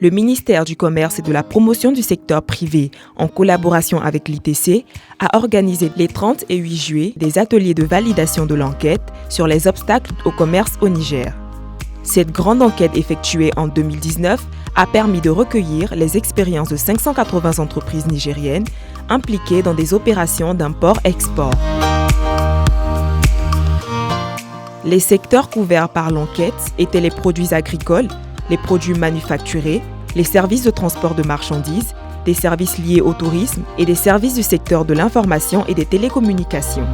le ministère du Commerce et de la Promotion du secteur privé, en collaboration avec l'ITC, a organisé les 30 et 8 juillet des ateliers de validation de l'enquête sur les obstacles au commerce au Niger. Cette grande enquête effectuée en 2019 a permis de recueillir les expériences de 580 entreprises nigériennes impliquées dans des opérations d'import-export. Les secteurs couverts par l'enquête étaient les produits agricoles, les produits manufacturés, les services de transport de marchandises, des services liés au tourisme et des services du secteur de l'information et des télécommunications.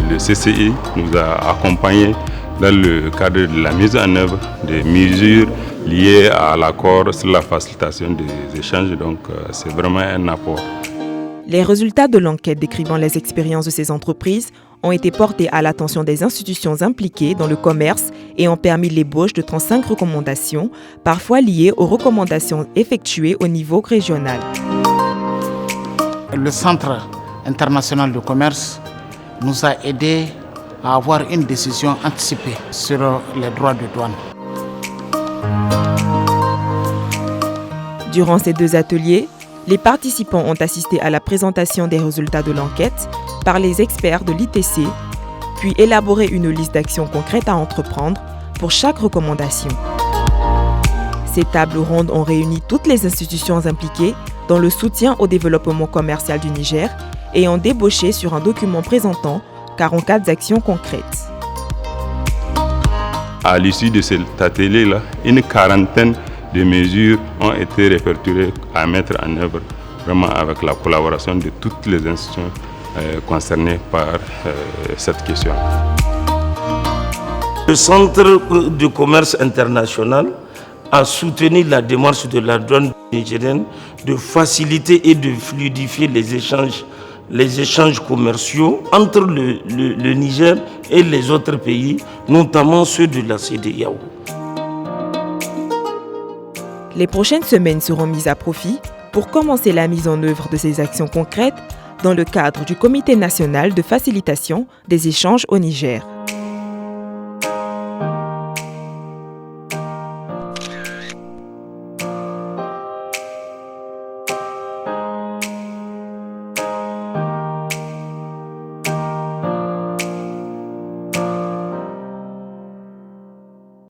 Le CCI nous a accompagnés dans le cadre de la mise en œuvre des mesures liées à l'accord sur la facilitation des échanges, donc c'est vraiment un apport. Les résultats de l'enquête décrivant les expériences de ces entreprises ont été portés à l'attention des institutions impliquées dans le commerce et ont permis l'ébauche de 35 recommandations, parfois liées aux recommandations effectuées au niveau régional. Le Centre international de commerce nous a aidés à avoir une décision anticipée sur les droits de douane. Durant ces 2 ateliers, les participants ont assisté à la présentation des résultats de l'enquête par les experts de l'ITC, puis élaboré une liste d'actions concrètes à entreprendre pour chaque recommandation. Ces tables rondes ont réuni toutes les institutions impliquées dans le soutien au développement commercial du Niger et ont débouché sur un document présentant 44 actions concrètes. À l'issue de cet atelier-là, une quarantaine de mesures ont été répertoriées à mettre en œuvre vraiment avec la collaboration de toutes les institutions concernées par cette question. Le Centre de commerce international a soutenu la démarche de la douane nigérienne de faciliter et de fluidifier les échanges commerciaux entre le Niger et les autres pays, notamment ceux de la CEDEAO. Les prochaines semaines seront mises à profit pour commencer la mise en œuvre de ces actions concrètes dans le cadre du Comité national de facilitation des échanges au Niger.